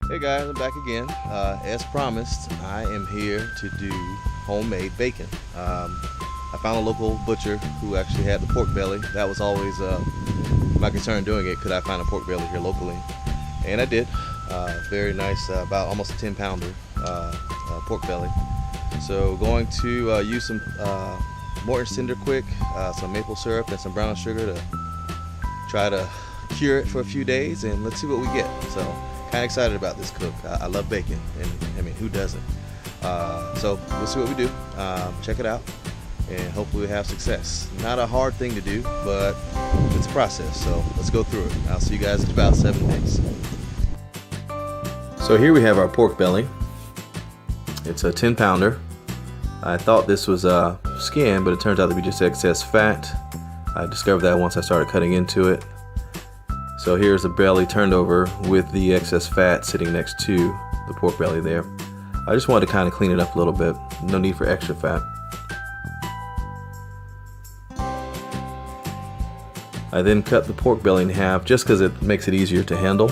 Hey guys, I'm back again. As promised, I am here to do homemade bacon. I found a local butcher who actually had the pork belly. That was always my concern doing it. Could I find a pork belly here locally? And I did. Very nice, about almost a 10-pounder pork belly. So going to use some Morton Cinder Quick, some maple syrup and some brown sugar to try to cure it for a few days, and let's see what we get. So kind of excited about this cook. I love bacon, and I mean, who doesn't? So we'll see what we do. Check it out, and hopefully we have success. Not a hard thing to do, but it's a process. So let's go through it. I'll see you guys in about 7 days. So here we have our pork belly. It's a 10-pounder. I thought this was skin, but it turns out to be just excess fat. I discovered that once I started cutting into it. So here's the belly turned over with the excess fat sitting next to the pork belly there. I just wanted to kind of clean it up a little bit. No need for extra fat. I then cut the pork belly in half just because it makes it easier to handle.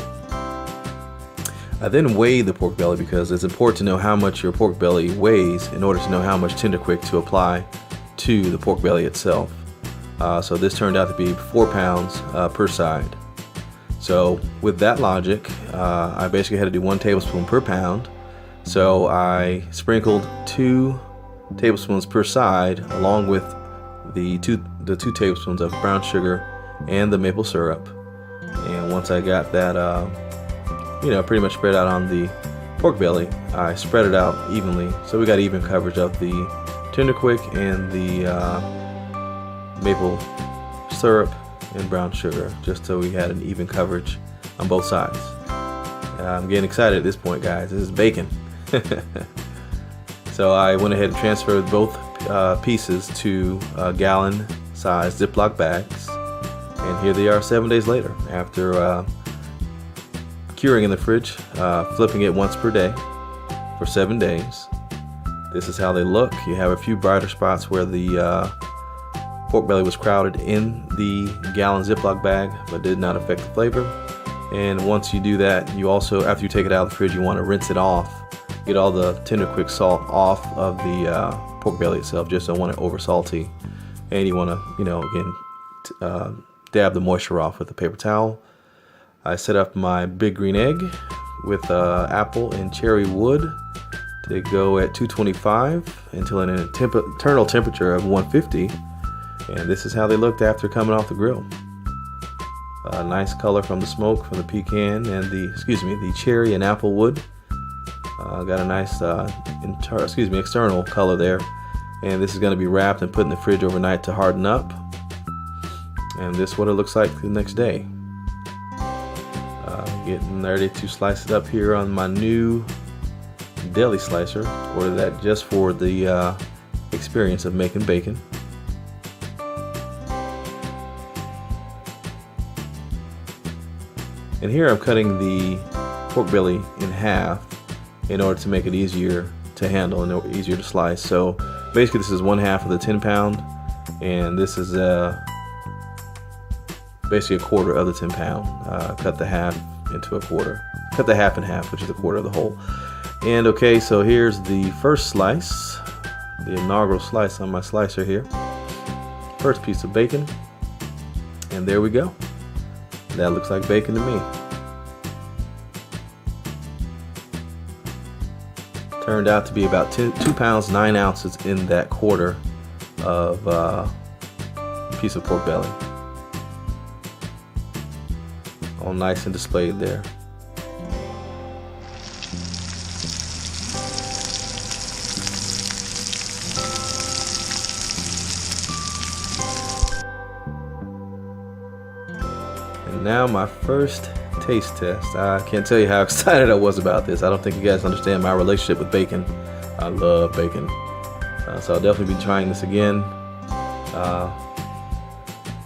I then weighed the pork belly because it's important to know how much your pork belly weighs in order to know how much Tender Quick to apply to the pork belly itself. So this turned out to be 4 pounds per side. So with that logic, I basically had to do 1 tablespoon per pound. So I sprinkled 2 tablespoons per side, along with the two tablespoons of brown sugar and the maple syrup. And once I got that, pretty much spread out on the pork belly, I spread it out evenly. So we got even coverage of the Tender Quick and the maple syrup and brown sugar, just so we had an even coverage on both sides. I'm getting excited at this point, guys. This is bacon. So I went ahead and transferred both pieces to gallon size Ziploc bags, and here they are 7 days later after curing in the fridge, flipping it once per day for 7 days. This is how they look. You have a few brighter spots where the pork belly was crowded in the gallon Ziploc bag, but did not affect the flavor. And once you do that, you also, after you take it out of the fridge, you want to rinse it off, get all the Tender Quick salt off of the pork belly itself. Just don't want it over salty, and you want to, again, dab the moisture off with a paper towel. I set up my big green egg with apple and cherry wood to go at 225 until an internal temperature of 150. And this is how they looked after coming off the grill. Nice color from the smoke from the pecan and the cherry and apple wood. Got a nice external color there. And this is going to be wrapped and put in the fridge overnight to harden up. And this is what it looks like the next day. Getting ready to slice it up here on my new deli slicer. Ordered that just for the experience of making bacon. And here I'm cutting the pork belly in half in order to make it easier to handle and easier to slice. So basically this is 1/2 of the 10-pound, and this is basically a quarter of the 10-pound. Cut the half into a quarter. Cut the half in half, which is a quarter of the whole. And okay, so here's the first slice, the inaugural slice on my slicer here. First piece of bacon, and there we go. That looks like bacon to me. Turned out to be about 2 pounds 9 ounces in that quarter of piece of pork belly. All nice and displayed there. Now my first taste test. I can't tell you how excited I was about this. I don't think you guys understand my relationship with bacon. I love bacon. So I'll definitely be trying this again.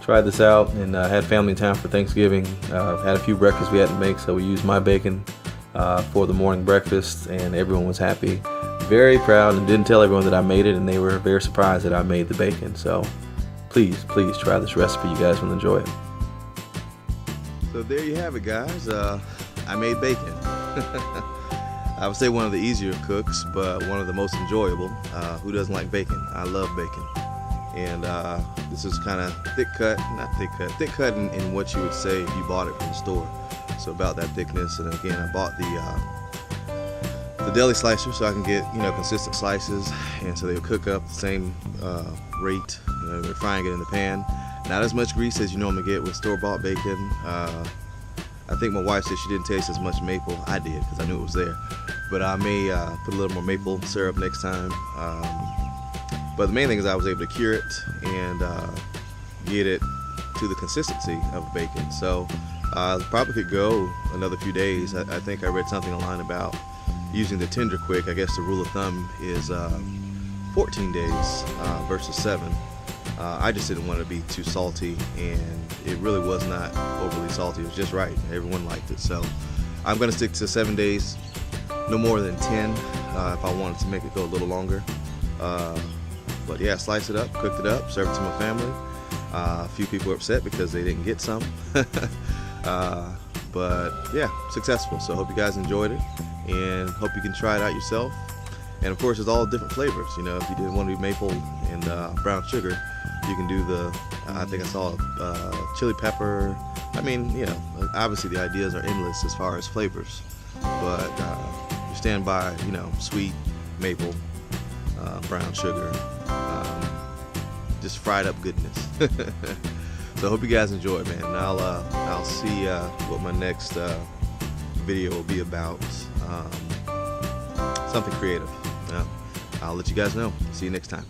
Tried this out and had family in town for Thanksgiving. Had a few breakfasts we had to make, so we used my bacon for the morning breakfast, and everyone was happy. Very proud, and didn't tell everyone that I made it, and they were very surprised that I made the bacon. So please try this recipe. You guys will enjoy it. So there you have it, guys. I made bacon. I would say one of the easier cooks, but one of the most enjoyable. Who doesn't like bacon? I love bacon. And this is kind of thick cut in what you would say if you bought it from the store. So about that thickness. And again, I bought the deli slicer so I can get, you know, consistent slices, and so they'll cook up the same rate. You know, they're frying it in the pan. Not as much grease as you normally get with store-bought bacon. I think my wife said she didn't taste as much maple. I did, because I knew it was there. But I may put a little more maple syrup next time. But the main thing is I was able to cure it and get it to the consistency of bacon. So I probably could go another few days. I think I read something online about using the tender quick. I guess the rule of thumb is 14 days versus 7. I just didn't want to be too salty, and it really was not overly salty. It was just right. Everyone liked it. So I'm going to stick to 7 days, no more than 10 if I wanted to make it go a little longer. But yeah, slice it up, cooked it up, served it to my family. A few people were upset because they didn't get some. But yeah, successful. So I hope you guys enjoyed it, and hope you can try it out yourself. And of course, it's all different flavors. You know, if you didn't want to do maple and brown sugar, you can do the, I think I saw chili pepper. I mean, you know, obviously the ideas are endless as far as flavors. But you stand by, you know, sweet, maple, brown sugar, just fried up goodness. So I hope you guys enjoy it, man. And I'll see what my next video will be about. Something creative. I'll let you guys know. See you next time.